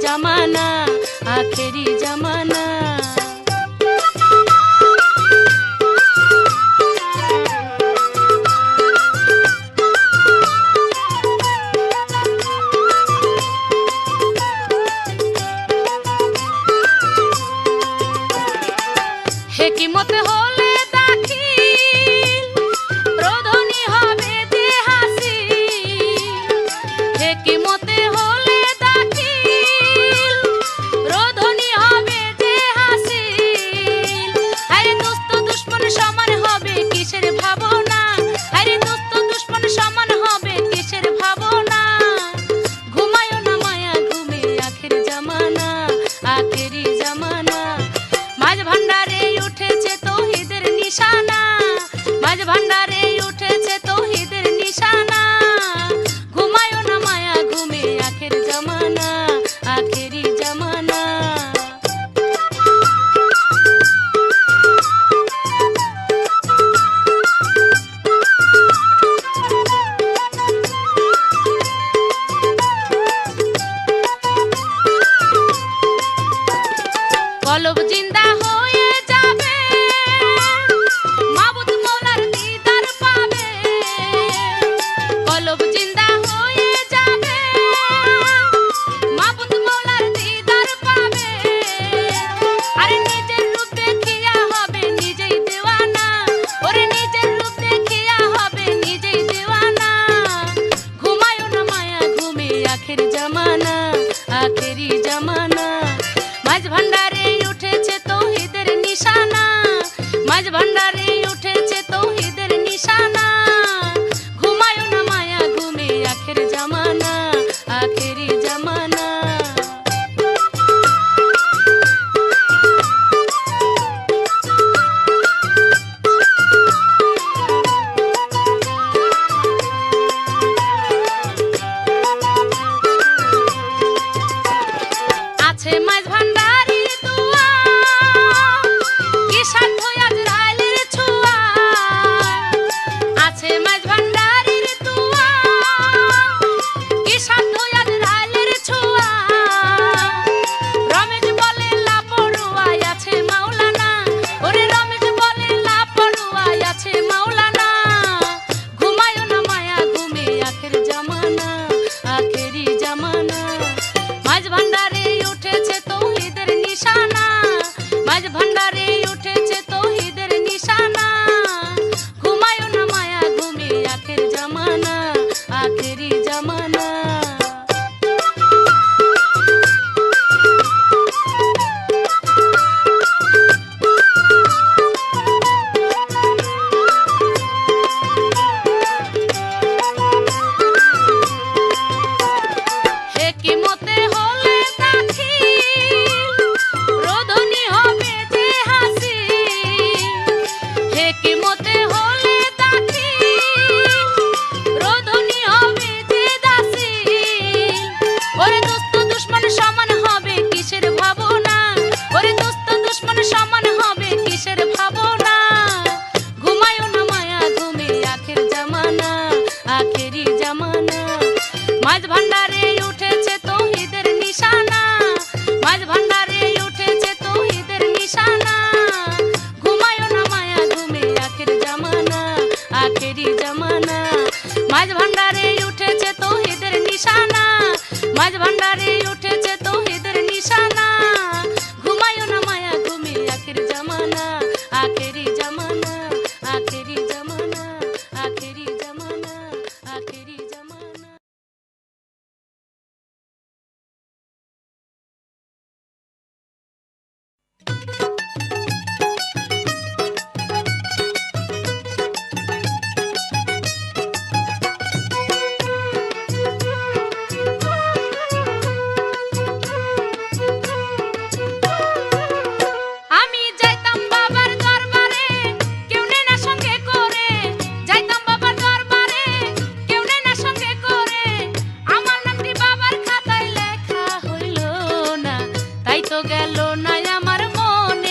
जमाना आखिरी जमाना। হেকিমত হলে দাখিল প্রধনী হবে যে হাসিল। হেকিমতে হলে দাখিল প্রধনী হবে যে হাসিল। আরে দোস্ত দুশমন সমান হবে কিসের ভাবনা। আরে দোস্ত দুশমন সমান হবে কিসের ভাবনা। ঘুমায়ো না মায়া ঘুমে আখের জামানা আখেরি জামানা। মাঝ ভান্ডারে উঠেছে তৌহিদের নিশানা। মাঝ ভান্ডারে উঠেছে তৌহিদের নিশানা। ঘুমায়ো না মায়া ঘুমে আখের জামানা আখেরি জামানা। কলব জিন্দা হয়ে যাবে মাবুদ মৌলার দিদার পাবে। কলব জিন্দা হয়ে যাবে মাবুদ মৌলার দিদার পাবে। আরে নিজের রূপ দেখিয়া হবে নিজেই দেওয়ানা। ওরে নিজের রূপ দেখিয়া হবে নিজেই দেওয়ানা। ঘুমায়ো না মায়া ঘুমে আখের জামানা আখেরি জামানা। মাঝ ভান্ডারে উঠেছে তৌহিদের নিশানা। মাঝ ভান্ডারে উঠেছে তৌহিদের নিশানা। ঘুমায়ো না মায়া ঘুমে আখের জামানা আখেরি জামানা। আছে মাঝ ভান্ডারি দুয়া কি সাধ্য আজরাইলের ছোঁয়া। আছে মাঝ ভান্ডারির দুয়া কি সাধ্য আজরাইলের ছোঁয়া। রমেশ বলে লাপড়ুয়ায় আছে মাওলানা। ওরে রমেশ বলে লাপড়ুয়ায় আছে মাওলানা। ঘুমায়ো না মায়া ঘুমে আখের জামানা আখেরি জামানা। মাঝ ভান্ডারে উঠেছে তৌহিদের নিশানা। মাঝ ভান্ডারে উঠেছে তৌহিদের নিশানা। ঘুমায়ো না মায়া ঘুমে আখের জামানা আখেরি জামানা। হেকিমতে হলে দাখিল প্রধনী হবে যে হাসিল। হেকিমতে হলে দাখিল প্রধনী হবে যে দাসিল। ওরে দোস্ত দুশমন সমান হবে কিসের ভাবনা। ওরে দোস্ত দুশমন সমান হবে কিসের ভাবনা। ঘুমায়ো না মায়া ঘুমে আখের জামানা আখেরি জামানা। মাঝ ভান্ডারে উঠেছে তৌহিদের নিশানা। মাঝ ভান্ডারে উঠেছে তৌহিদের নিশানা। ঘুমায়ো না মায়া ঘুমে আখের জামানা আখেরি জামানা। মাঝ ভান্ডারে উঠেছে তৌহিদের নিশানা। মাঝ ভান্ডারে উঠেছে তৌহিদের নিশানা। ঘুমায়ো না মায়া ঘুমে আখের জামানা আখেরি জামানা আখেরি জামানা আখেরি জামানা আখেরি জামানা। আমি যাইতাম বাবার দরবারে কেউ নেই না সঙ্গে করে। যাইতাম বাবার দরবারে কেউ নেই না সঙ্গে করে। আমার নামটি বাবার খাতায় লেখা হইল না। তাই তো গেল না আমার মনে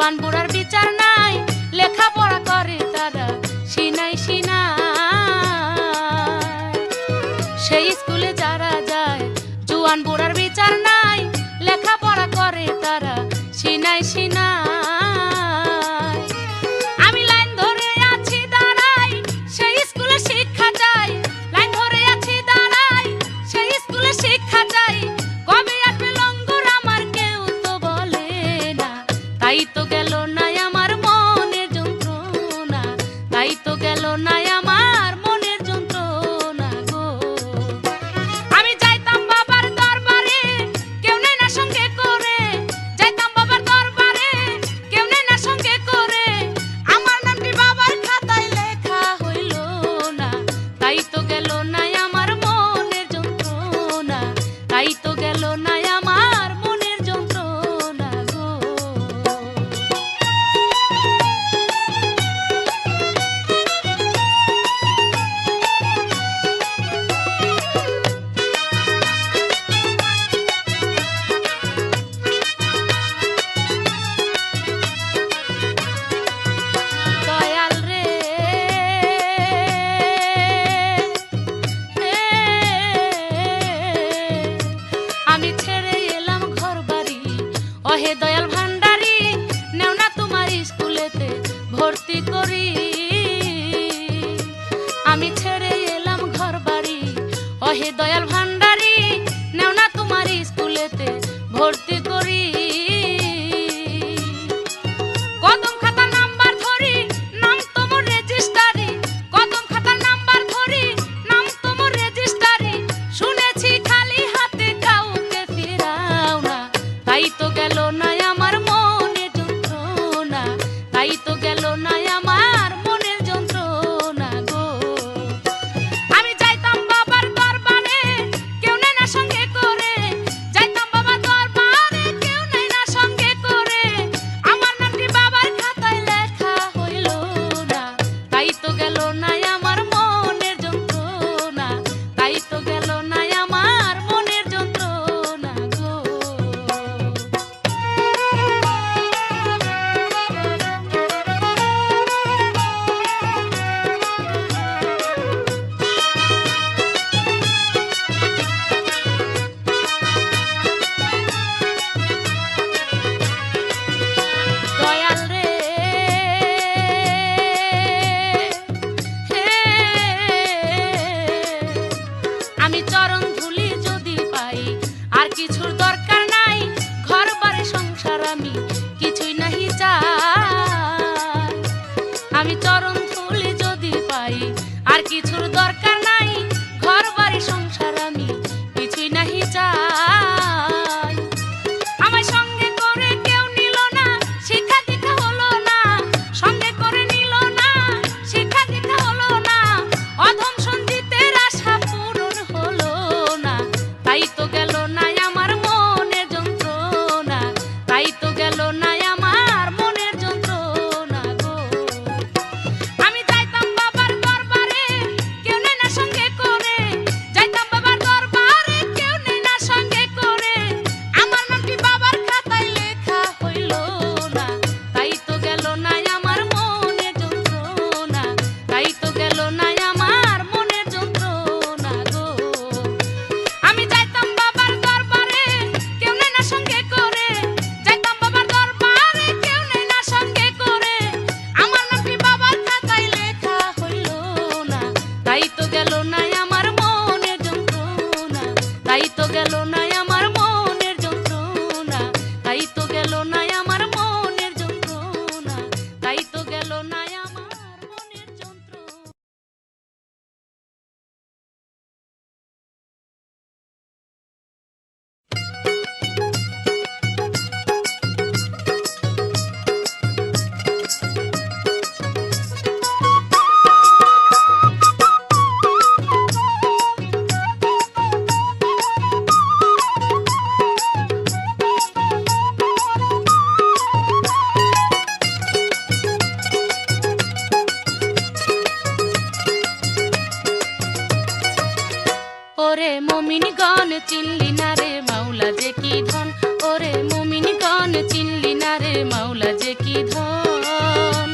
জুয়ান বুড়ার বিচার নাই, লেখাপড়া করে তারা সিনাই সিনাই। সেই স্কুলে যারা যায় জুয়ান বুড়ার বিচার নাই, লেখাপড়া করে তারা সিনাই সিনাই। আমি লাইন ধরে আছি দাঁড়াই, সেই স্কুলে শিক্ষা চাই। লাইন ধরে আছি দাঁড়াই, সেই স্কুলে শিক্ষা চাই। কবে আসবে লঙ্গর আমার কেউ তো বলে না, তাই তো গেল না আমার মনের যন্ত্রণা, তাই তো গেল না আমার মনের যন্ত্রণা গো। আমি যাইতাম বাবার দরবারে, কেউ নেই না সঙ্গে করে। যাইতাম বাবার দরবারে, কেউ নেই না সঙ্গে করে। আমার নামটি বাবার খাতায় লেখা হইল না, তাই তো গেল না আমার মনের যন্ত্রণা, তাই তো গেল না আমার মনের যন্ত্রণা গো। দয়াল রে আমি ছেড়ে এলাম ঘর বাড়ি, ওহে দয়াল ভান্ডারি নেও না তোমার স্কুলেতে ভর্তি করি। আমি ছেড়ে এলাম ঘর বাড়ি, ওহে দয়াল ভান্ডারি নেও না তোমার স্কুলেতে ভর্তি করি। কদম খাতার নাম্বার ধরি নাম তোমার রেজিস্টারি, কদম খাতার নাম্বার ধরি নাম তোমার রেজিস্টারি। শুনেছি খালি হাতে কাউকে ফিরাও না, তাই তো গেল না আমার মনের যন্ত্রণা, তাই তো গেল না আমার মনের যন্ত্রণা গো। আমি যাইতাম বাবার দরবারে, কেউ নেই না সঙ্গে করে। যাইতাম বাবার দরবারে, কেউ নেই না সঙ্গে করে। আমার নামটি বাবার খাতায় লেখা হইল না, তাই তো গেল না আমার মনের যন্ত্রণা, তাই তো গেল না আমার মনের যন্ত্রণা গো। দয়াল রে আমি চরণ ধুলি যদি পাই, আর কিছুর দরকার নাই। ঘর বাড়ি সংসার আমি কিছুই নাহি চাই। আমি চরণ ধুলি যদি পাই, আর কিছুর দরকার নাই। ঘর বাড়ি সংসার আমি কিছুই নাহি চাই। আমার সঙ্গে করে কেউ নিল না, শিক্ষা দীক্ষা হলো না। সঙ্গে করে নিল না, শিক্ষা দীক্ষা হলো না। অধম সঞ্জিতের আশা পূরণ হলো না, তাই তো গেল না আমার মনের যন্ত্রণা, তাই তো গেল না আমার মনের যন্ত্রণা গো। আমি যাইতাম বাবার দরবারে, কেউ নেই না সঙ্গে করে। যাইতাম বাবার দরবারে, কেউ নেই না সঙ্গে করে। আমার নামটি বাবার খাতায় লেখা হইল না, তাই তো গেল না আমার মনের যন্ত্রণা, তাই তো গেল না আমার মনের যন্ত্রণা গো। আমি যাইতাম বাবার দরবারে, কেউ নেই না সঙ্গে করে। যাইতাম বাবার দরবারে, কেউ নেই না সঙ্গে করে। আমার নামটি বাবার খাতায় লেখা হইল না, তাই তো গেল না আমার মনের যন্ত্রণা, তাই তো গেল না আমার মনের যন্ত্রণা, তাই তো গেল না আমার মনের যন্ত্রণা, তাই তো গেল না আমার মনের যন্ত্রণা। ওরে মুমিনগণ চিনলি না রে মাওলা যে কি ধন, ওরে মুমিনগণ চিনলি না রে মাওলা যে কি কি ধন।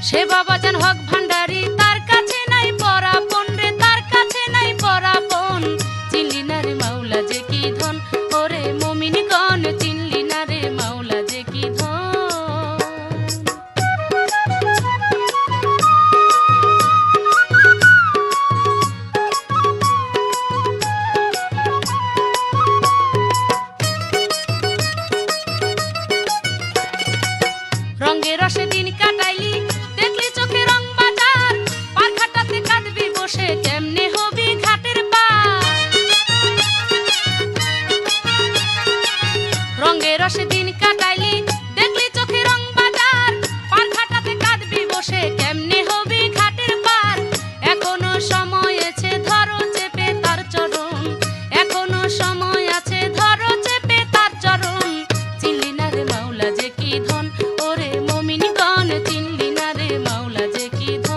সে বাবাজান হক ভান্ডারি, তার কাছে নাই পরাপন রে, তার কাছে নাই পরাপন। চিনলি না রে মাওলা যে কি ধন, ওরে মুমিনগণ চিনলি না রে মাওলা যে কি ধন। রঙে রসে দিন কাটাইলি, দেখলি চোখে রং বাজার, পার ঘাটাতে কাঁদবি বসে, কেমনে হবি ঘাটের পার। রঙে রসে দিন কাটাইলি, দেখলি চোখে রং বাজার, পার ঘাটাতে কাঁদবি বসে, কেমনে হবি ঘাটের পার। এখনো সময় আছে ধরো চেপে তার চরণ, এখনো সময় আছে ধরো চেপে তার চরণ। চিনলি না রে মাওলা যে কি ধন, ওরে মুমিনগণ চিনলি না রে মাওলা যে কি ধন।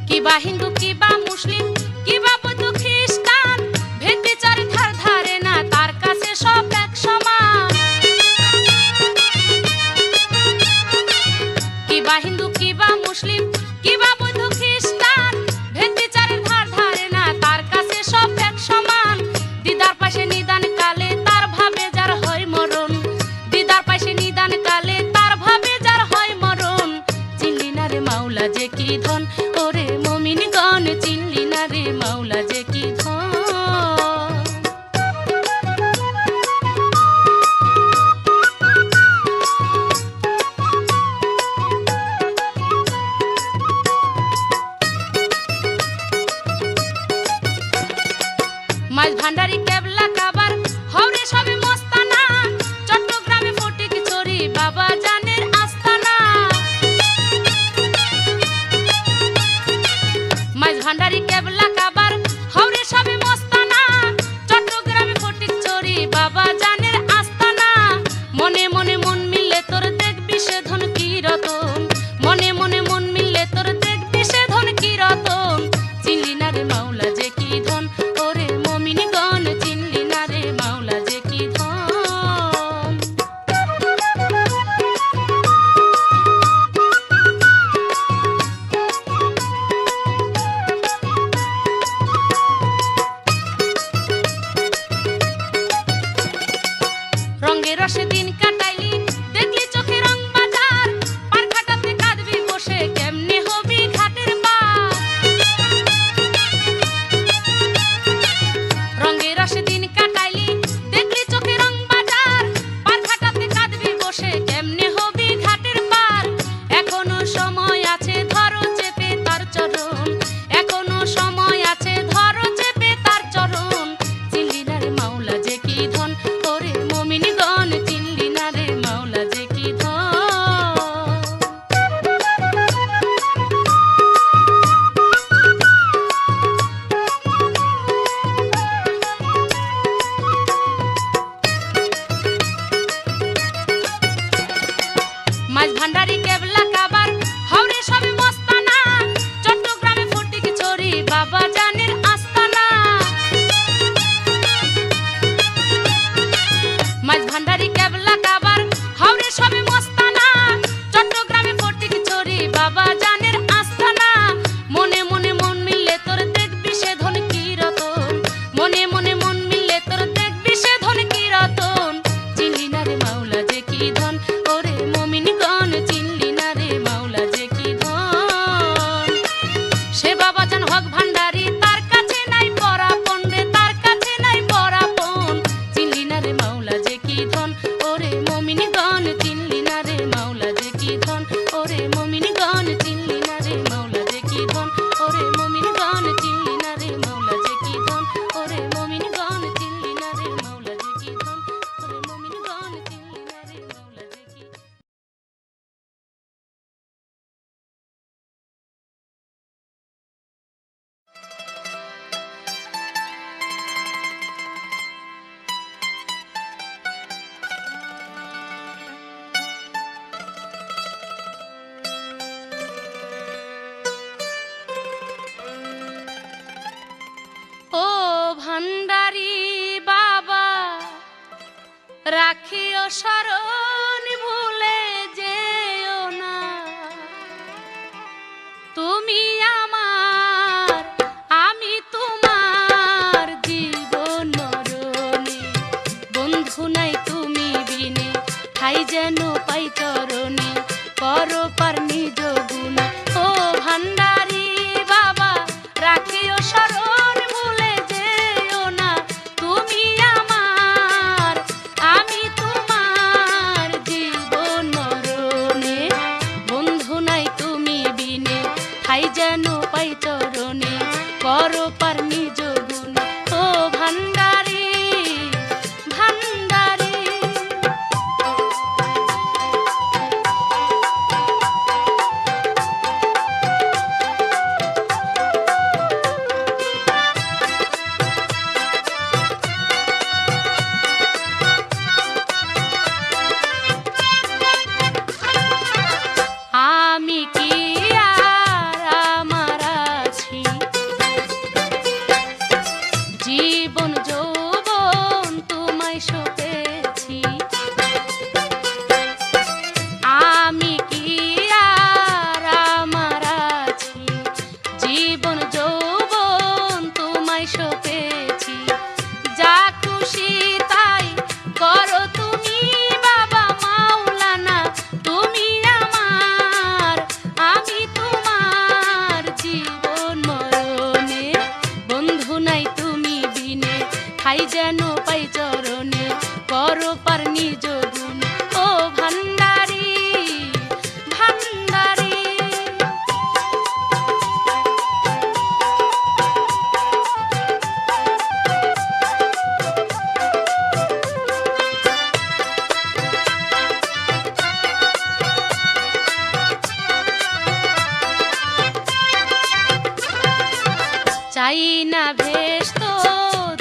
কিবা হিন্দু কিবা মুসলিম কিবা বৌদ্ধ খ্রিস্টান, ভেদ বিচার ধার ধারে না, তার কাছে সব এক সমান। কিবা হিন্দু কিবা মুসলিম কিবা বৌদ্ধ খ্রিস্টান, ভেদ বিচারের ধার ধারে না, তার কাছে সব এক সমান। দিদার পাশে নিদান কালে তার ভাবে যার হয় মরণ, দিদার পাশে নিদান কালে তার ভাবে যার হয় মরণ। চিনলি না রে মাওলা যে কি ধন, ওরে মুমিনগণ চিনলি না রে মাওলা যে কি ধন। মাছ ভান্ডারি কেবলা কাবার হওরে সবে মস্তানা, চট্টগ্রামে ফটিক চরি বাবা জানের আস্তানা। মাছ ভান্ডারি কেবলা কাবার হওরে সবে মস্তানা, চট্টগ্রামে ফটিক চরি বাবা জানের আস্তানা। মনে মনে মন মিললে তোর দেখবি সে ধন কি রতন, মনে মনে মন মিললে তোর দেখবি সে ধন কি রতন। চিনলি না রে মাওলা যে কি ধন, ওরে মুমিনগণ চিনলি না রে মাওলা যে কি ধন। রঙে রসে দিন কাটাইলি, দেখলি চোখে রং বাজার, পার ঘাটাতে কাঁদবি বসে, কেমনে হবি ঘাটের পার। রঙে রসে দিন কাটাইলি, দেখলি চোখে রং বাজার, পার ঘাটাতে কাঁদবি বসে, কেমনে হবি ঘাটের পার। এখনো সময় আছে ধরো চেপে তার চরণ, এখনো সময় আছে ধরো চেপে তার চরণ। চিনলি না রে মাওলা যে কি ধন, ওরে মুমিনগণ চিনলি না রে মাওলা যে কি ধন। মাছ ভান্ডারি কেবলা কাবার হওরে সবে মস্তানা, চট্টগ্রামে ফটিক চরি বাবা জানের আস্তানা। মাছ ভান্ডারি কেবলা কাবার হওরে সবে মস্তানা, চট্টগ্রামে ফটিক চরি বাবা জানের আস্তানা। মনে মনে মন মিললে তোর দেখবি সে ধন কি রতন, মনে মনে মন মিললে তোর দেখবি সে ধন কি রতন। চিনলি না রে মাওলা যে কি ধন, ওরে মুমিনগণ চিনলি রাখিও স্মরণ ভুলে যেও না তুমি আমার আমি তোমার জীবন মরণে বন্ধু নাই তুমি বিনে ঠাই যেন পাই চরণে পরপার নিজ গুণ ও ভান্ডারি বাবা রাখিও স্মরণ ভুলে যেও না তুমি আমার আমি তোমার জীবন মরণে বন্ধু নাই তুমি বিনে ঠাই যেন পাই চরণে পরপার নিজ গুণ ও ভান্ডারি ভান্ডারি আমি কি আর আমার আছি জীবন যৌবন তোমায় সপেছি আমি কি আর আমার আছি জীবন যৌবন তোমায় সপেছি যা খুশি তাই করো তুমি বাবা মাওলানা তুমি আমার আমি তোমার জীবন মরণে বন্ধু নাই তুমি বিনে ঠাই যেন পাই চরণে পরপার নিজ গুণ ও ভান্ডারি ভান্ডারি চাই না ভেস্ত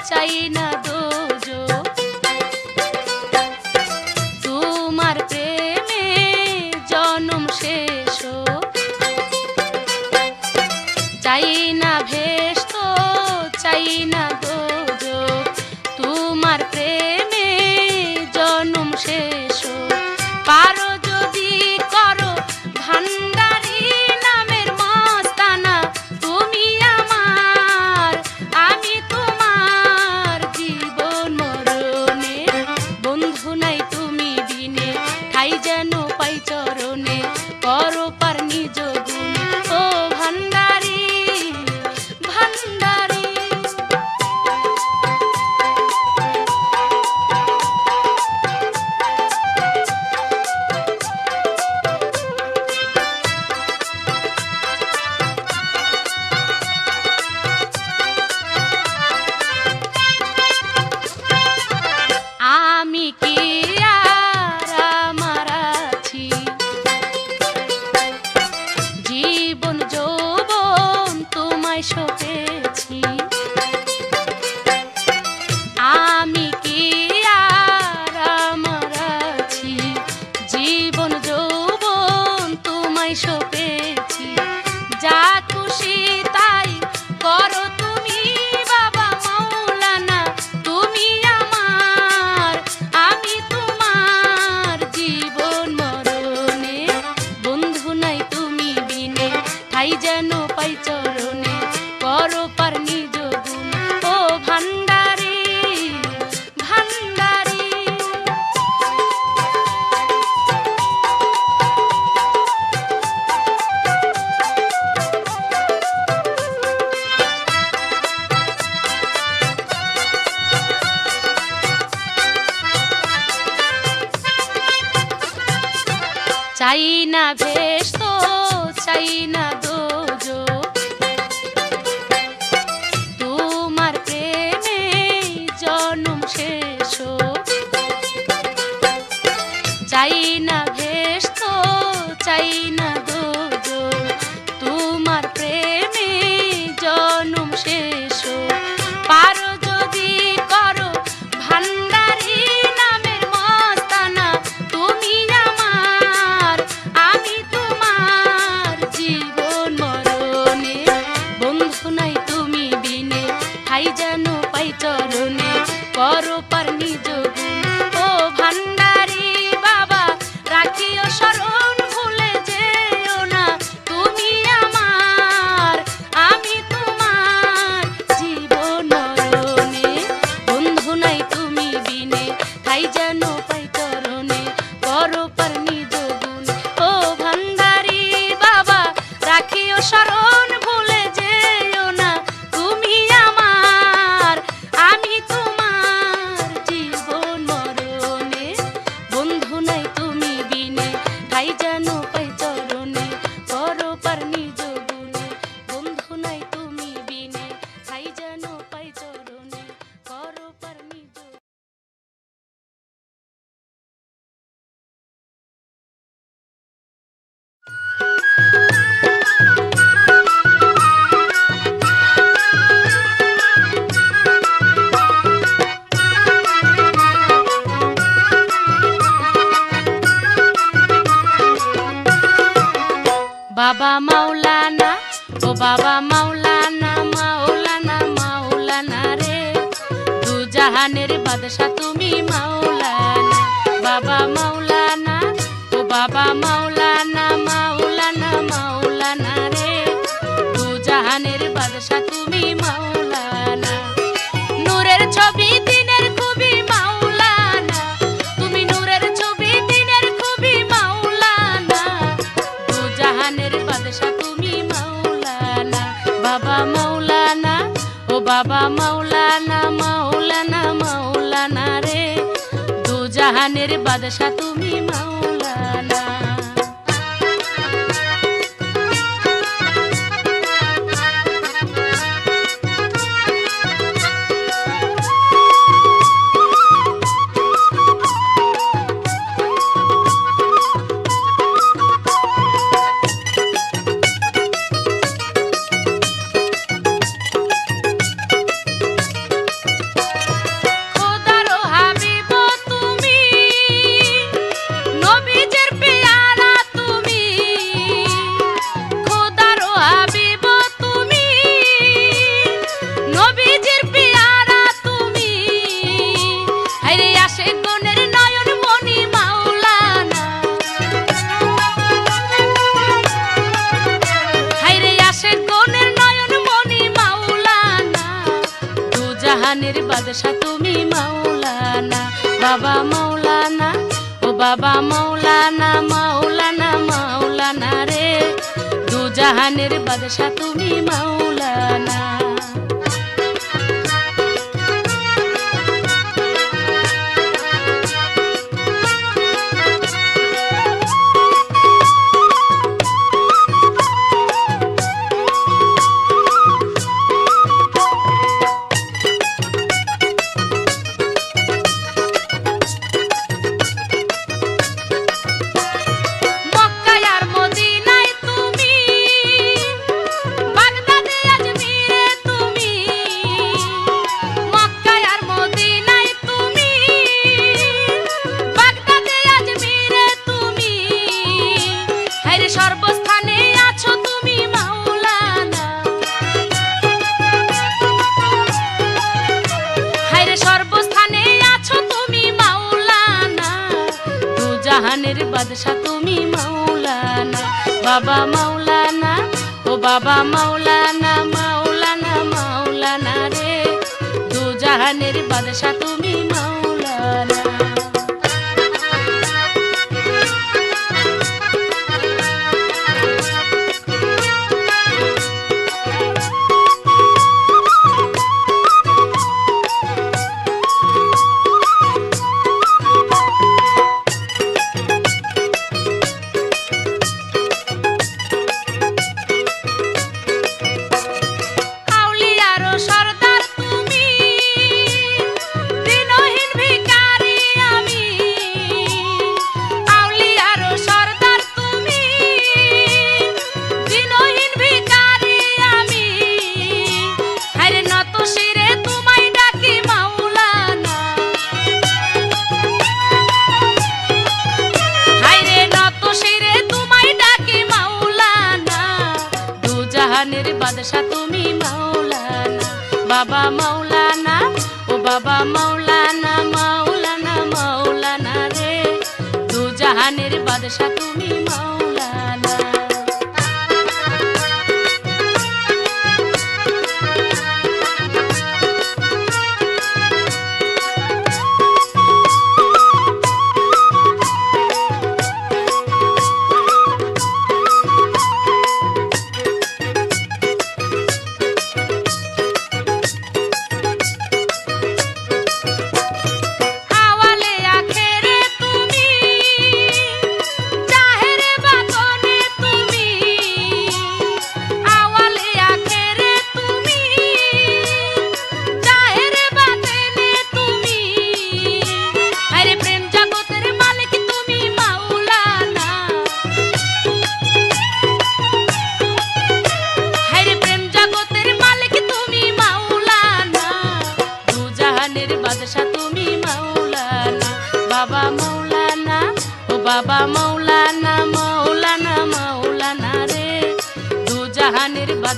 চাই না দোজো তোমার প্রেমে জনম শেষ চাই না ভেস্ত চাই না দোজো তোমার প্রেমে জনম শেষ পারো যদি করো ভান্ডারি নামের মস্তানা তুমি আমার আমি তোমার জীবন মরণে বন্ধু নাই তুমি বিনে ঠাই যেন পাই চরণে পরপার নিজ গুণ ও ভান্ডারি ভান্ডারি আমি কি আর আমার আছি জীবন যৌবন তোমায় সপেছি আমি কি আর আমার আছি জীবন যৌবন তোমায় সপেছি যা খুশি তাই করো তুমি বাবা মাওলানা তুমি আমার আমি তোমার জীবন মরণে বন্ধু নাই তুমি বিনে ঠাই যেন পাই চরণে পরপার নিজ গুণ ও ভান্ডারি ভান্ডারি চাই না ভেস্ত চাই না দোজো তোমার প্রেমে জনম শেষ চাই না ভেস্ত চাই না দোজো তোমার প্রেমে জনম শেষ পারো যদি করো ভান্ডারি নামের মস্তানা তুমি আমার আমি তোমার জীবন স্মরণ ভুলে যেও না তুমি আমার, আমি তোমার জীবন মরণে, বন্ধু নাই তুমি বিনে ঠাই যেন পাই চরণে, পরপার নিজ গুণে, বন্ধু নাই তুমি বিনে ঠাই যেন পাই চরণে, পরপার নিজ। বাবা মাওলানা, ও বাবা মাওলানা, মাওলানা মাওলানা রে, দু জাহানের বাদশা তুমি মাওলানা। বাবা মাওলানা, ও বাবা মাওলানা, মাওলানা মাওলানা রে, দু জাহানের বাদশা তুমি মাওলানা। নূরের ছবি দিনের খুবই মাওলানা, তুমি নূরের ছবি দিনের খুবই মাওলানা, দু জাহানের বাদশা তুমি মাওলানা। বাবা মাওলানা, ও বাবা মাওলানা, মাওলানা মাওলানা রে, দু জাহানের বাদশা তুমি মাওলানা। খোদারো হাবিব তুমি, নবীজের পেয়ারা তুমি, খোদারো হাবিব তুমি, নবীজের পেয়ারা তুমি, হায়রে আশিক গণের নয়ন মনি মাওলানা, হায়রে আশিক গণের নয়ন মনি মাওলানা, দু জাহানের বাদশা তুমি মাওলানা। বাবা মাওলানা, ও বাবা মাওলানা, মাওলানা মাওলানা রে, দু জাহানের বাদশা তুমি মাওলানা। মক্কায় আর মদিনায় তুমি, বাগদাদে আজমিরে তুমি, মক্কায় আর মদিনায় তুমি, বাগদাদে আজমিরে তুমি, হায়রে সর্বস্থানে আছো তুমি মাওলানা, হায়রে সর্বস্থানে আছো তুমি মাওলানা, দু জাহানের বাদশা তুমি মাওলানা। বাবা মাওলানা, ও বাবা মাওলানা, মাওলানা মাওলানা রে, দু জাহানের বাদশা তুমি মাওলানা। আউলিয়ারও সরদার তুমি, দিনহীন ভিখারি আমি, আউলিয়ারও সরদার তুমি, দিনহীন ভিখারি আমি, হায়রে নত শিরে তোমায় ডাকি মাওলানা, হায়রে নত শিরে তোমায় ডাকি মাওলানা, দু জাহানের বাদশা তুমি মাওলানা। বাবা মাওলানা, ও বাবা মাওলানা, মাওলানা মাওলানা রে, দু জাহানের বাদশা তুমি মাওলানা।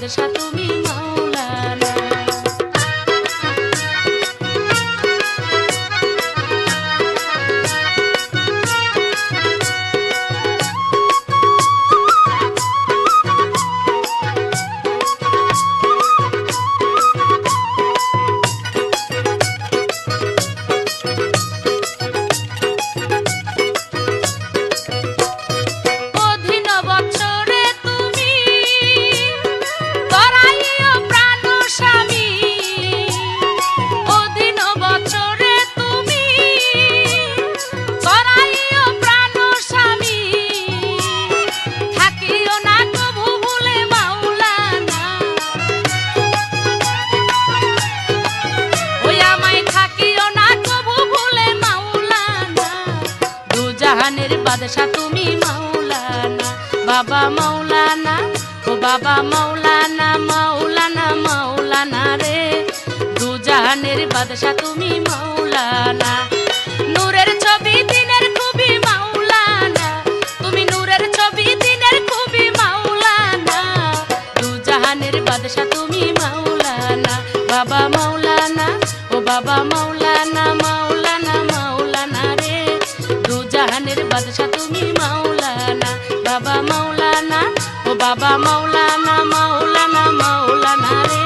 বাদশা তুমি মাওলানা। বাদশা তুমি মাওলানা, বাবা মাওলানা, ও বাবা মাওলানা, মাওলানা মাওলানা রে, দু জাহানের বাদশা তুমি মাওলানা। নূরের ছবি দিনের খুবই মাওলানা, তুমি নূরের ছবি দিনের খুবই মাওলানা, দু জাহানের বাদশা তুমি মাওলানা, বাবা মাওলানা, ও বাবা মাওলানা, মাওলানা মাওলানা রে, দু জাহানের বাদশা তুমি মাওলানা, বাবা মাওলানা, ও বাবা মাওলানা, মাওলানা মাওলানা রে,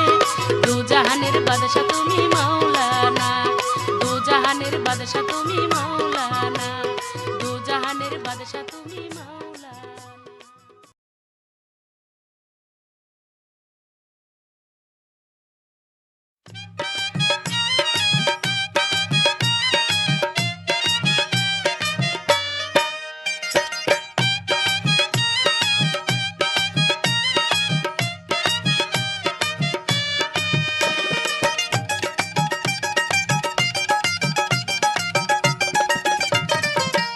দু জাহানের বাদশা তুমি মাওলানা, দু জাহানের বাদশা তুমি মাওলানা, দু জাহানের বাদশা তুমি মাওলানা।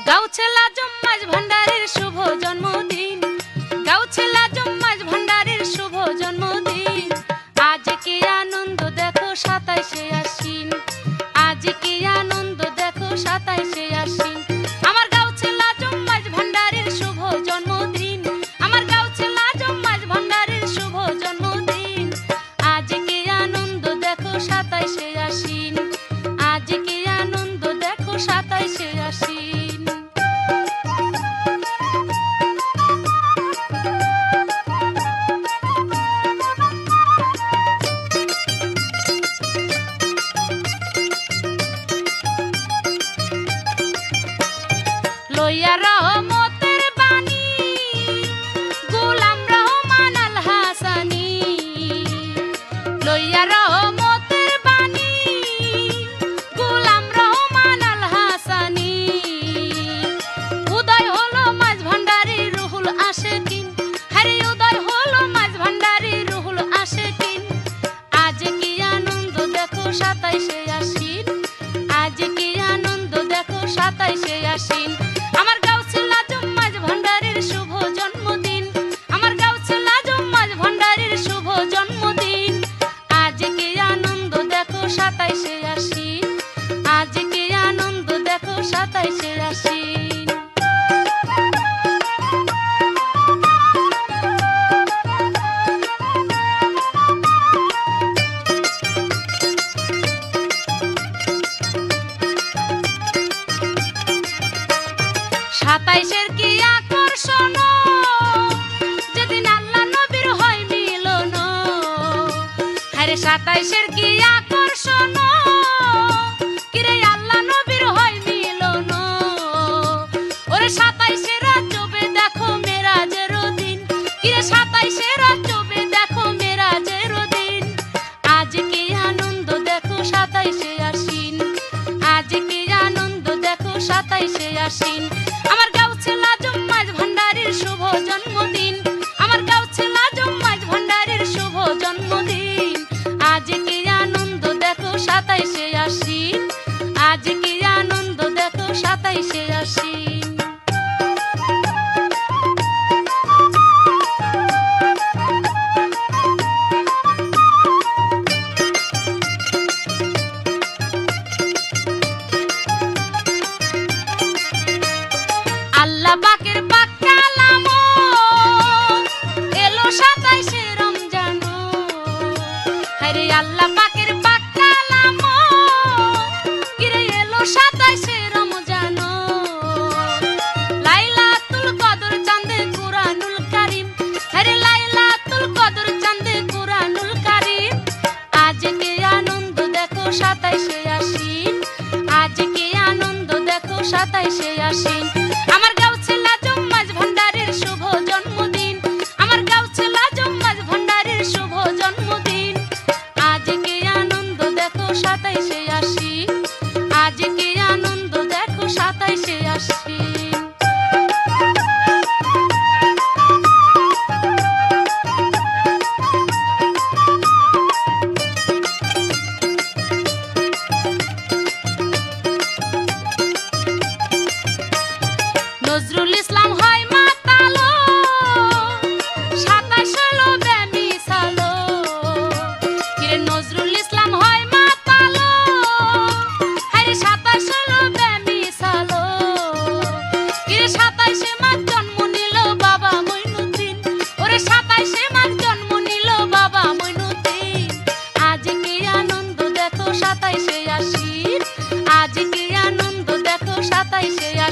গাউছেলা জম্মাজ ভান্ডারের শুভ জন্মদিন, গাউছেলা জম্মাজ ভান্ডারের শুভ জন্মদিন, আজ কি আনন্দ দেখো 27শে আশ্বিন, আজ কি আনন্দ দেখো 27শে আশ্বিন, আমার গাউছেলা জম্মাজ ভান্ডারের শুভ জন্মদিন, আমার গাউছেলা জম্মাজ ভান্ডারের শুভ জন্মদিন, আজ কি আনন্দ দেখো 27শে আশ্বিন, আজ কি আনন্দ দেখো 27শে আশ্বিন। লইয়া রহমতের বাণী গোলাম রহমান আল হাসানি, লইয়া রহমতের বাণী গোলাম রহমান আল হাসানি, উদয় হলো মাঝ ভান্ডারি রুহুল আশিকিন, হরে উদয় হলো মাঝ ভান্ডারি রুহুল আশিকিন, আজ কি আনন্দ দেখো 27শে আশ্বিন, আজ কি আনন্দ দেখো 27শে আশ্বিন, আমার গাউছেলা জম্মাজ ভান্ডারের শুভ জন্মদিন, আমার গাউছেলা জম্মাজ ভান্ডারের শুভ জন্মদিন, আজ কি আনন্দ দেখো 27শে আশ্বিন, আজ কি আনন্দ দেখো 27শে আশ্বিন। সাতাইশের কি আকর্ষণ, যেদিন আল্লাহ নবীর হয় মিলন, হরে 27শে কি আকর্ষণ, কিরে আল্লাহ নবীর হয় মিলন, ওরে 27শে রাজবে দেখো মেরাজের দিন, কিরে 27শে রাজবে দেখো মেরাজের দিন, আজ কি আনন্দ দেখো 27শে আশ্বিন, আজ কি আনন্দ দেখো 27শে আশ্বিন, আমার গাউছেলা জম্মাজ ভান্ডারের শুভ জন্মদিন, আমার গাউছেলা জম্মাজ ভান্ডারের শুভ জন্মদিন, আজ কি আনন্দ দেখো 27শে আশ্বিন, আজ কি আনন্দ দেখো 27শে আশ্বিন। আল্লাহ পাকের পাক কালাম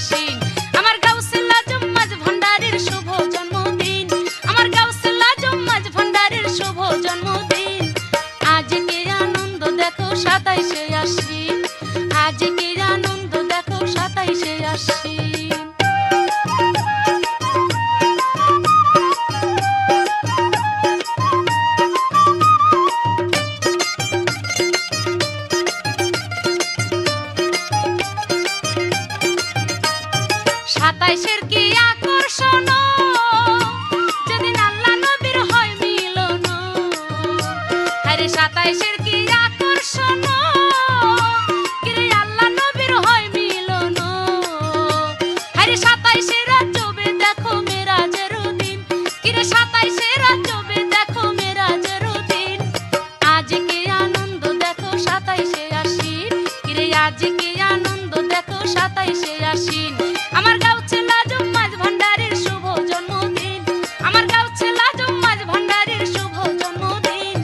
আশ্বিন। আমার গাউসুল আজম মাঝ ভান্ডারীর শুভ জন্মদিন, আমার গাউসুল আজম মাঝ ভান্ডারীর শুভ জন্মদিন। আজকে আনন্দ দেখো 27শে আশ্বিন, আজকে আনন্দ দেখো 27শে আশ্বিন। সাতাইশের কি আকর্ষণ, যেদিন আল্লাহ নবীর হয় মিলন। আরে সাতাইশের কি আকর্ষণ, কিরে আল্লাহ নবীর হয় মিলন। আরে সাতাইশে রাজবে দেখো মেরাজের দিন, কিরে সাতাইশে রাজবে দেখো মেরাজের দিন। আজকে আনন্দ দেখো 27শে আশ্বিন, কিরে আজকে আনন্দ দেখো 27শে আশ্বিন। আমার গাউসুল আজম মাঝ ভান্ডারীর শুভ জন্মদিন, আমার গাউসুল আজম মাঝ ভান্ডারীর শুভ জন্মদিন।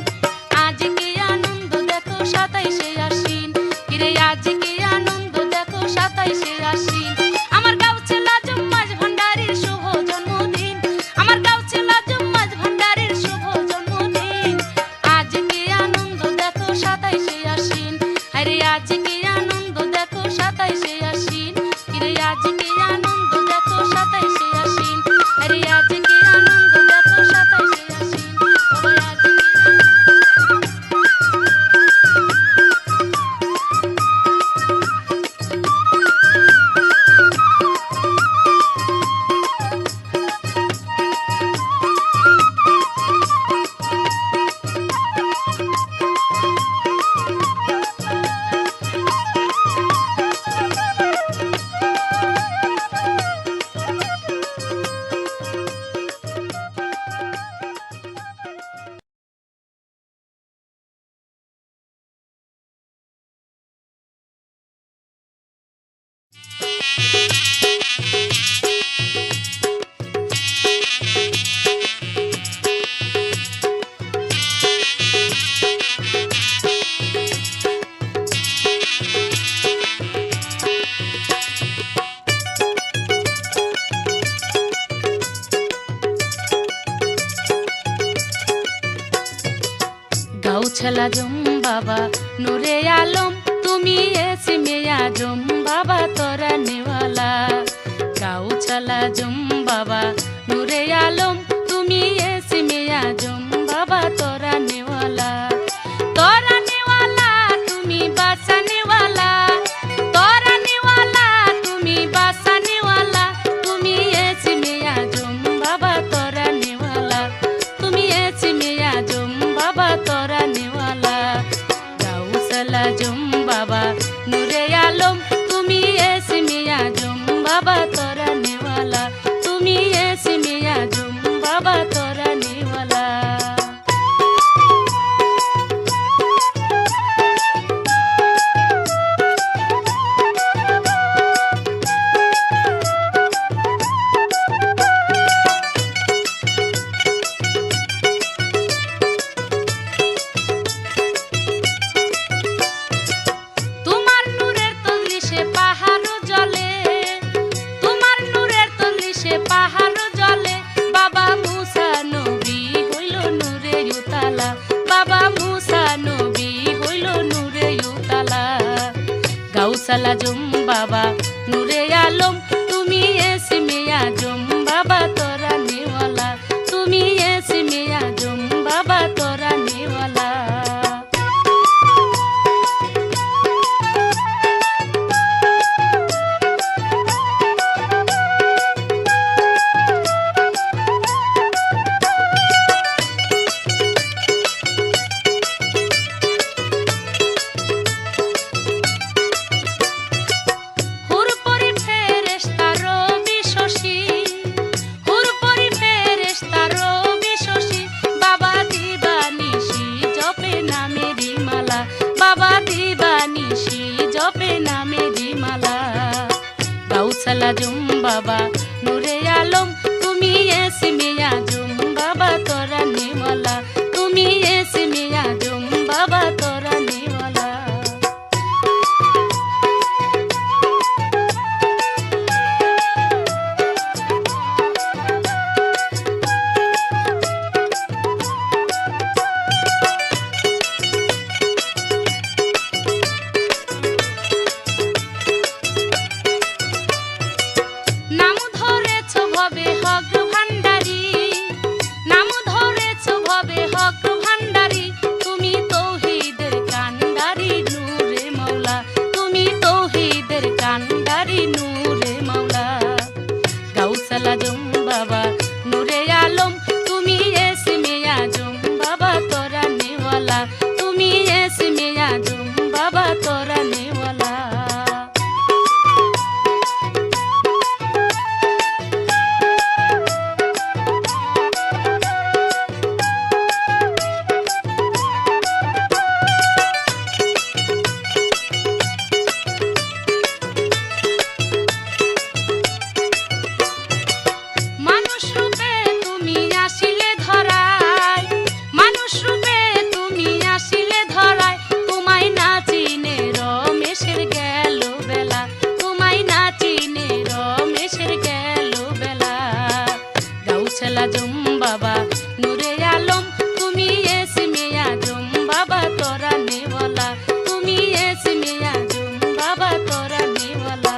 আজকে আনন্দ দেখো 27শে আশ্বিন, কিরে আজকে আনন্দ দেখো 27শে আশ্বিন। আমার গাউসুল আজম মাঝ ভান্ডারীর শুভ জন্মদিন, আমার গাউসুল আজম মাঝ ভান্ডারীর শুভ জন্মদিন। আজকে আনন্দ দেখো 27শে আশ্বিন, আরে আজকে আনন্দ দেখো 27শে আশ্বিন, কিরে আজকে আনন্দ দেখো 27শে আশ্বিন, আরে আজকে আনন্দ দেখো 27শে আশ্বিন, ওরে আজকে গাউছাল আজম বাবা নূরে আলম, তুমি এসিমে আজম বাবা তোরা নেওয়ালা। গাউছাল আজম বাবা নূরে আলম, তুমি এসিমে আজম বাবা তোরা নেওয়ালা। তোরা নেওয়ালা তুমি বাসা নেওয়ালা, তোরা নেওয়ালা তুমি বাসা নেওয়ালা। তুমি এসিমে আজম বাবা তোরা নেওয়ালা, তুমি এসিমে আজম বাবা তোরা নেওয়ালা। গাউসুল আজম বাবা নূরে আলম, তুমি এসিমে আজম বাবা তোরা নেওয়ালা, তুমি এসিমে আজম বাবা তোরা নেওয়ালা। তোমার নূরের তলদেশে পাহাড় জ্বলে, তোমার নূরের তলদেশে পাহাড় জ্বলে। বাবা মুসা নবী হইল নূরে উতালা, বাবা মুসা নবী হইল নূরে উতালা। গাউসুল আজম বাবা নূরে আলম, তুমি এসিমে আজম বাবা তোরা নেওয়ালা, তুমি এসিমে আজম বাবা তোরা নেওয়ালা। হুর আজম বাবা নূরে আলম তুমি এসমে আজম বাবা তোরা নেওয়ালা তুমি এসমে আজম বাবা তোরা নেওয়ালা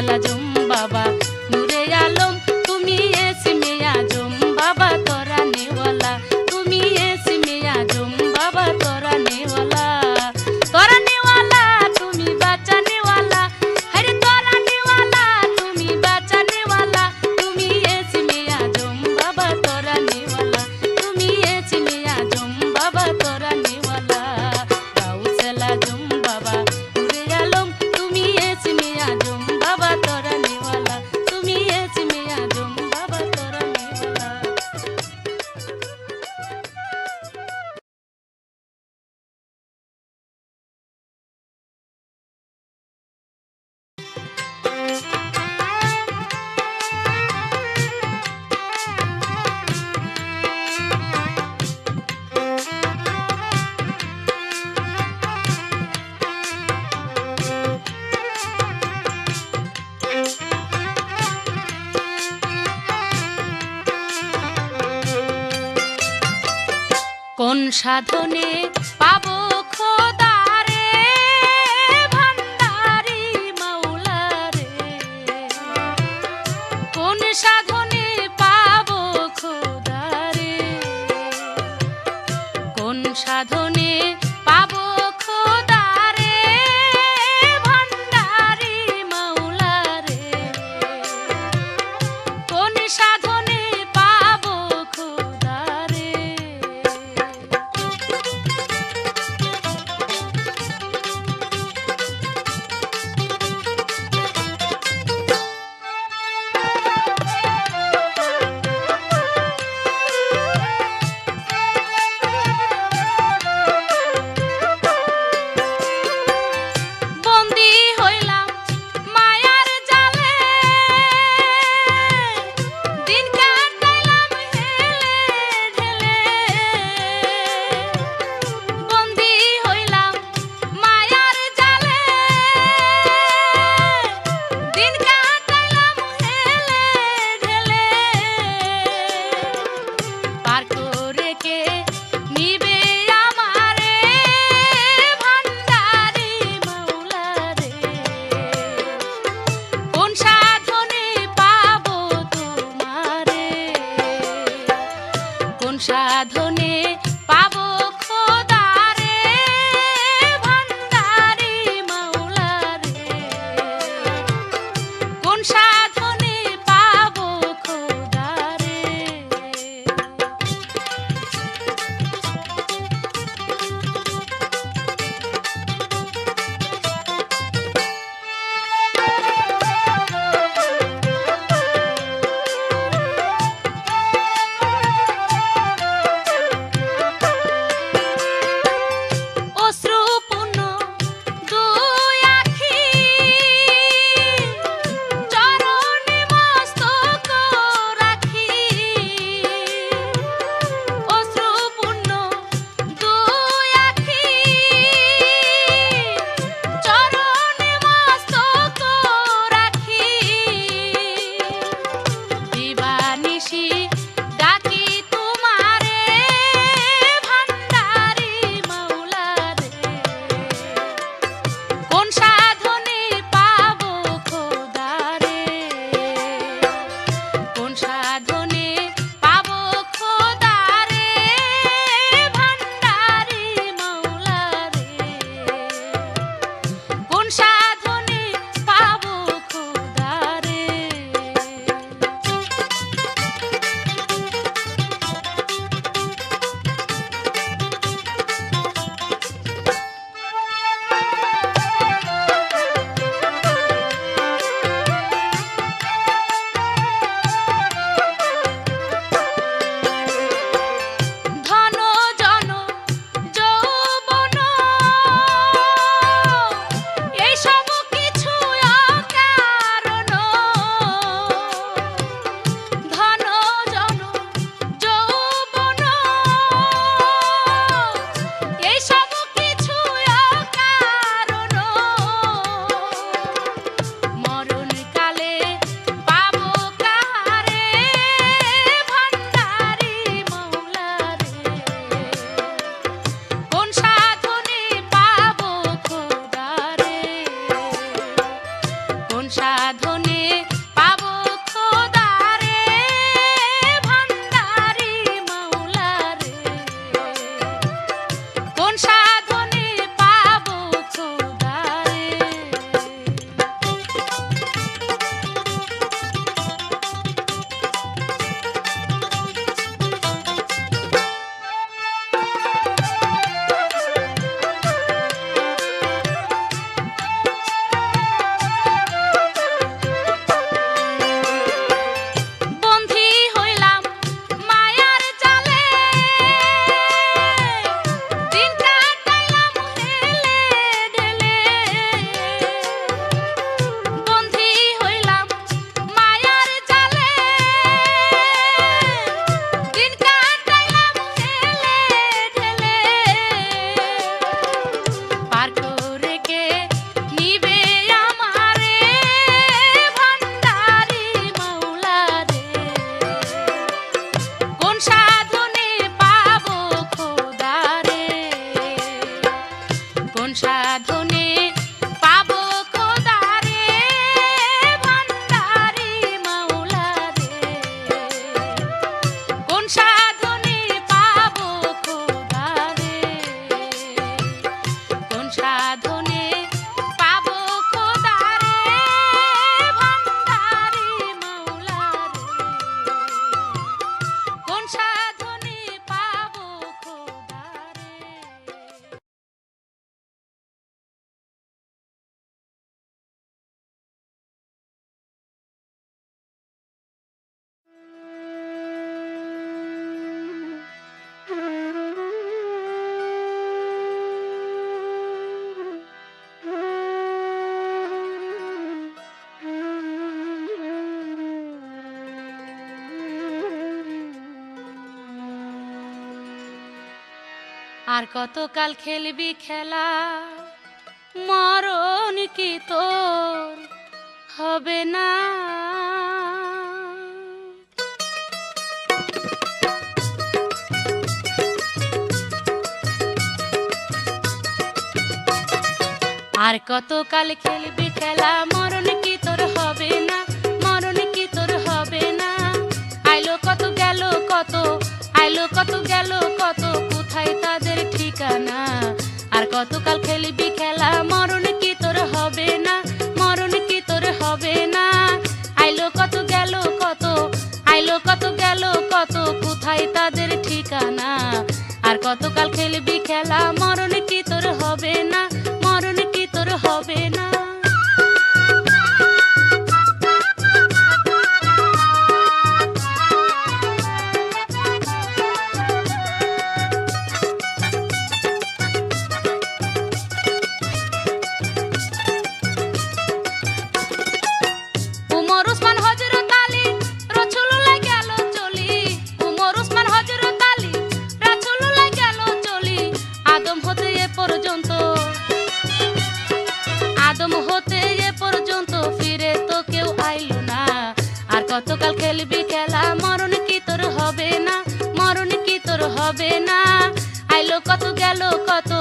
আজম বাবা নূরে আলম তুমি এসমে আজম বাবা তোরা নেওয়ালা তুমি এসমে আজম বাবা তোরা নেওয়ালা তুমি বাঁচা নেওয়ালা হরে তোরা নেওয়ালা তুমি বাঁচা নেওয়ালা তুমি এসমে আজম বাবা তোরা নেওয়ালা তুমি এসমে আজম বাবা তোরা নেওয়ালা গাউসুল আজম বাবা নূরে আলম তুমি এসমে আজম বাবা তোরা নেওয়ালা তুমি এসমে আজম বাবা তোরা নেওয়ালা কোন সাধনে পাবো খোদারে ভান্ডারি মাওলা রে কোন সাধনে পাবো খোদারে কোন সাধনে পাবো খোদারে ভান্ডারি মাওলা রে কোন সাধনে পাবো খোদারে সাধনে পাবো খোদারে ভান্ডারি মাওলা রে কোন সাধনে পাবো খোদারে সাধনে পাবো খোদারে ভান্ডারি মাওলারে, কোন সাধনে পাবো খোদারে। সাধনে পাবো খোদারে ভান্ডারি মাওলারে, কোন সাধনে পাবো খোদারে, কোন সাধনে পাবো খোদারে ভান্ডারি মাওলারে, কোন সাধনে পাবো খোদারে। আর কতকাল খেলবি খেলা, মরণ কি তোর হবে না। আর কতকাল খেলবি খেলা, মরণ কি তোর হবে না, মরণ কি তোর হবে না। আইলো কত গেল কত, আইলো কত গেল কত, কোথায় তাদের ঠিকানা। আর কতকাল খেলবি খেলা, মরণ কি তোর হবে না, মরণ কি তোর হবে না। আইলো কত গেল কত, আইলো কত গেল কত, কোথায় তাদের ঠিকানা। আর কতকাল খেলবি খেলা, মরণ কি তোর হবে না, মরণ কি তোর হবে না। কতকাল খেলবি খেলা, মরণ কি তোর হবে না, মরণ কি তোর হবে না। আইলো কত গেল কত,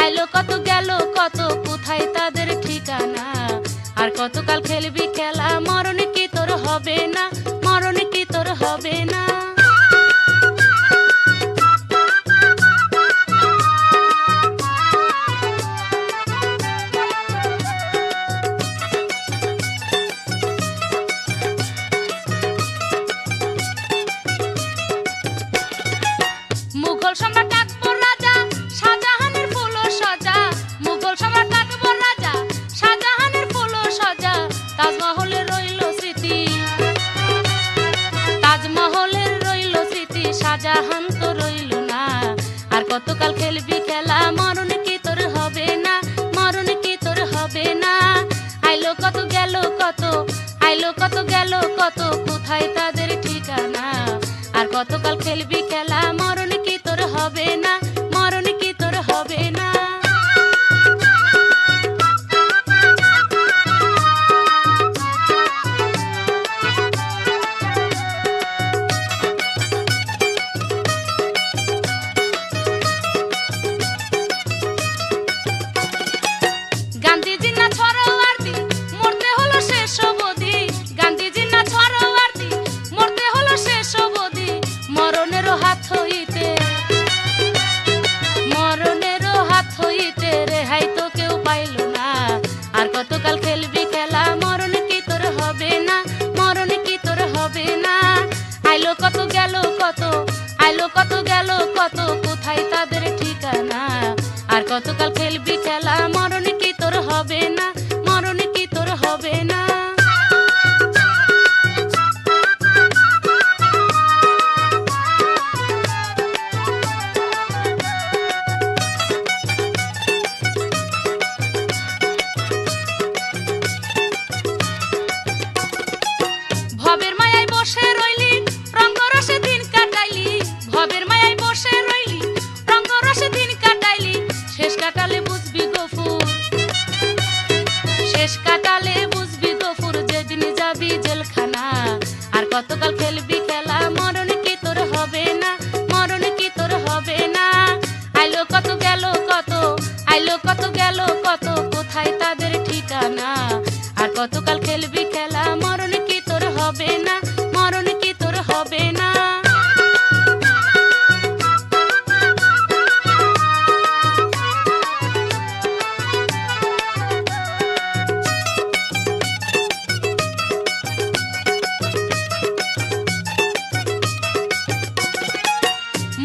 আইলো কত গেল কত, কোথায় তাদের ঠিকানা। আর কতকাল খেলবি খেলা, মরণ কি তোর হবে না, মরণ কি তোর হবে না। মুঘল সম্রাট আকবর রাজা শাহজাহানের ফুল সজা, মুঘল সম্রাট আকবর রাজা শাহজাহানের ফুল সজা। তাজমহলের রইল স্মৃতি, তাজমহলের রইল স্মৃতি, শাহজাহান তো রইল না। আর কতকাল খেলবি খেলা, মরণ কি তোর হবে না, মরণ কি তোর হবে না। আইলো কত গেল কত, আইলো কত গেল কত, কোথায় তাদের ঠিকানা। আর কতকাল খেলবি খেলা, মরণ কি তোর হবে না, মরণ কি তোর হবে না। গান্ধীজি না ছড়াওয়ার্দী, মরতে হলো শেষ কতকাল খেলবি খেলা, মরণ কি তোর হবে না, মরণ কি তোর হবে না। ভবের মায়ায় বসে রইলি, রঙ্গরসে দিন কাটাইলি, ভবের মায়ায় বসে রইলি, রঙ্গরসে দিন কাটাইলি, শেষ কাটালে বুঝবি গফুর, শেষ কাটালে বুঝবি গফুর, যেদিন যাবি জেলখানা। আর কতকাল খেলবি খেলা, মরণ কি তোর হবে না, মরণ কি তোর হবে না। আইলো কত গেল কত, আইলো কত গেল কত, কোথায় তাদের ঠিকানা। আর কতকাল খেলবি খেলা, মরণ কি তোর হবে না, মরণ কি তোর হবে না।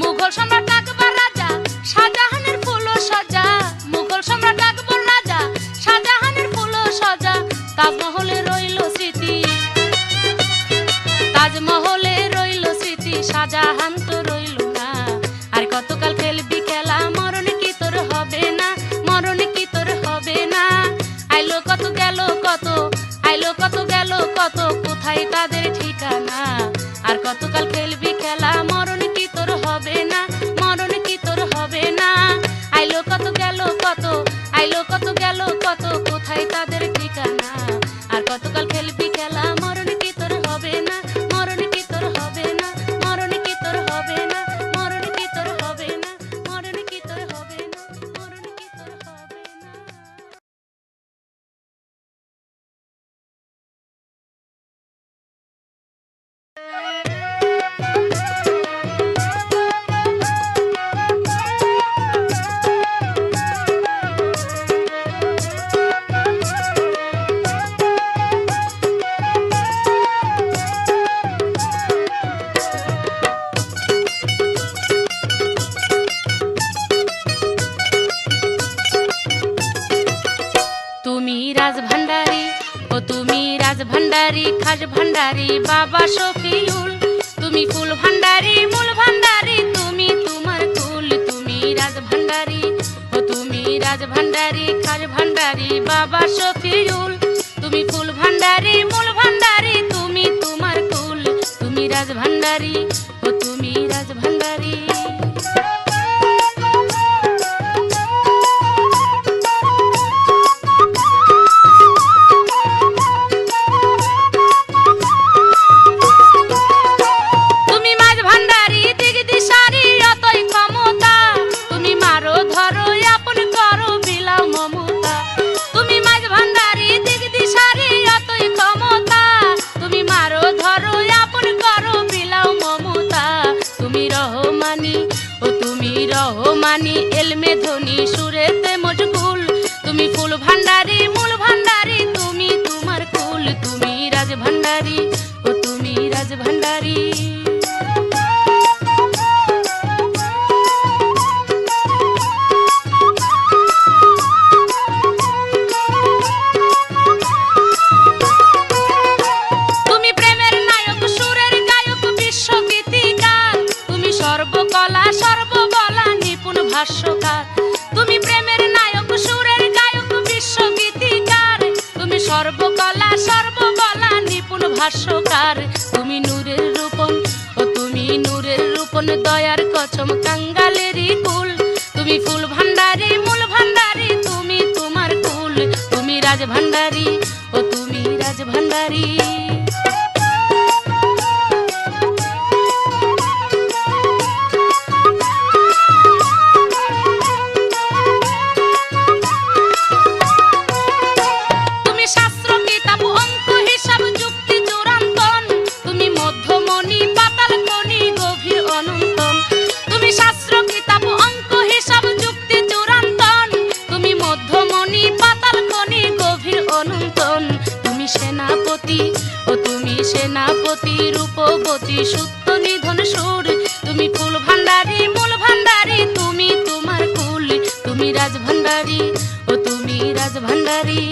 মুঘল সম্রাট আকবর রাজা, শাহজাহানের ফুল সজা, মুঘল সম্রাট আকবর রাজা, শাহজাহানের ফুল সজা, তাজমহলে রইল স্মৃতি, তাজমহলে রইল স্মৃতি, শাহজাহান তো রইল না। আর কতকাল খেলবি খেলা, মরণ কি তোর হবে না, মরণ কি তোর হবে না। আইলো কত গেল কত, আইলো কত গেল কত, কোথায় তাদের ঠিকানা। আর কতকাল খেলবি খেলা, মরণ কি তোর হবে না, মরণ কি তোর হবে না। আইলো কত গেল কত, আইলো কত গেল কত, কোথায় তাদের ঠিকানা। আর কতকাল খেলবি খেলা, মরণ কি তোর হবে না, মরণ কি তোর হবে না, মরণ কি তোর হবে না, মরণ কি তোর হবে না, মরণ কি তোর হবে না, মরণ কি তোর হবে না। তুমি রাজভান্ডারী, ও তুমি রাজভান্ডারী, খাস ভান্ডারী বাবা শফিউল, তুমি ফুল ভান্ডারী মূল ভান্ডারী, তুমি তোমার কুল। তুমি রাজভান্ডারী, ও তুমি রাজভান্ডারী, খাস ভান্ডারী বাবা শফিউল, তুমি ফুল ভান্ডারী মূল ভান্ডারী, তুমি তোমার কুল। তুমি রাজভান্ডারী, ও তুমি রাজভান্ডারী। রহমানি এলমে ধনী সুরেতে মশগুল, তুমি ফুল ভান্ডারী মূল ভান্ডারী, তুমি তোমার কুল। তুমি রাজভান্ডারী, ও তুমি রাজভান্ডারী। তুমি প্রেমের নায়ক সুরের গায়ক বিশ্বগীতিকার, তুমি সর্বকলা সর্ববলা নিপুণ ভাষ্যকার। তুমি প্রেমের নায়ক সুরের গায়ক বিশ্বগীতিকার, তুমি সর্বকলা সর্ববলা নিপুণ ভাষ্যকার। তুমি নূরের রূপন, ও তুমি নূরের রূপন, দয়ার কচম কাঙ্গালেরই কুল। তুমি ফুল ভান্ডারী মূল ভান্ডারী, তুমি তোমার কুল। তুমি রাজভান্ডারী, ও তুমি রাজভান্ডারী। সেনাপতি রূপবতী সূত্র নিধন সুর, তুমি ফুল ভান্ডারী মূল ভান্ডারী, তুমি তোমার কুল। তুমি রাজ ভান্ডারী, ও তুমি রাজ ভান্ডারী।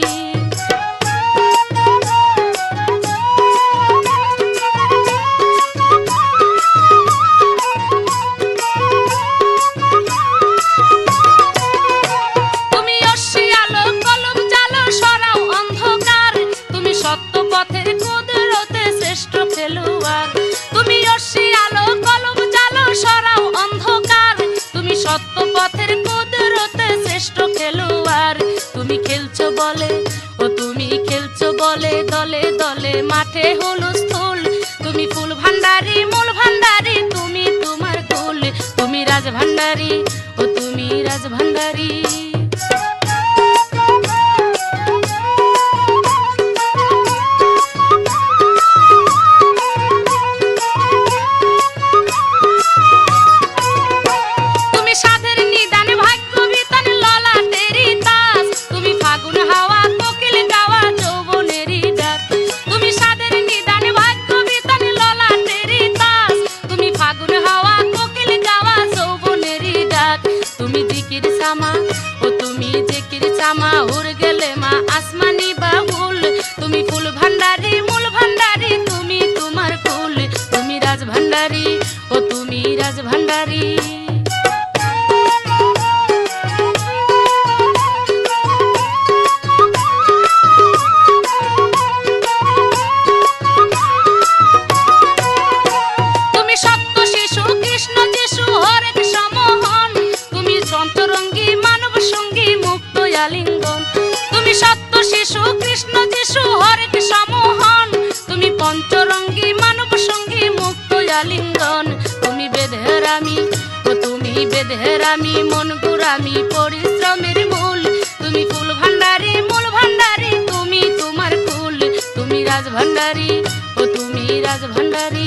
তুমি খেলছো বলে, ও তুমি খেলছো বলে দলে দলে মাঠে হুলস্থুল। তুমি ফুল ভান্ডারী মূল ভান্ডারী, তুমি তোমার কুল। তুমি রাজ ভান্ডারী, ও তুমি রাজ ভান্ডারী। আসমানি বাহুল, তুমি ফুল ভান্ডারী মূল ভান্ডারী, তুমি তোমার কুল। তুমি রাজ ভান্ডারী, ও তুমি রাজ ভান্ডারী। তুমি সত্য শিশু কৃষ্ণ যিশু হরেক সমহন, তুমি সন্তরঙ্গী মানব সঙ্গী মুক্ত আলিঙ্গন। তুমি সত্য শিশু কৃষ্ণ যিশু হরেক সমহন, তুমি পঞ্চরঙ্গী মানব সঙ্গী মুক্ত আলিঙ্গন। তুমি বেদহেরামি, ও তুমি বেদহেরামি মন গুরামি পরিশ্রমের মূল। তুমি ফুল ভান্ডারী মূল ভান্ডারী, তুমি তোমার কুল। তুমি রাজ ভান্ডারী, ও তুমি রাজ ভান্ডারী।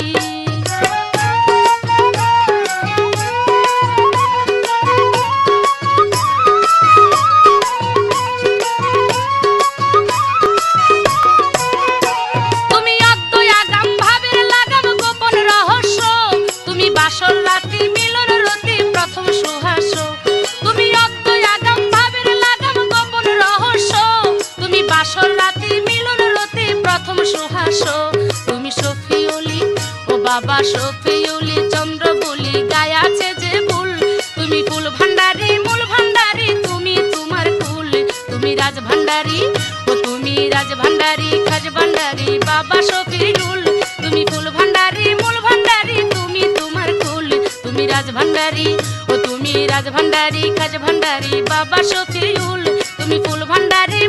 তুমি শফিউলি, ও বাবা শফিউলি চন্দ্র বলি গায়াছে যে ভুল। তুমি ফুল ভান্ডারী মূল ভান্ডারী, তুমি তোমার কুল। তুমি রাজ ভান্ডারী, ও তুমি রাজ ভান্ডারী খাজ ভান্ডারী বাবা শফিউল। তুমি ফুল ভান্ডারী মূল ভান্ডারী, তুমি তোমার কুল। তুমি রাজ ভান্ডারী, ও তুমি রাজ ভান্ডারী খাজ ভান্ডারী বাবা শফিউল। তুমি ফুল ভান্ডারী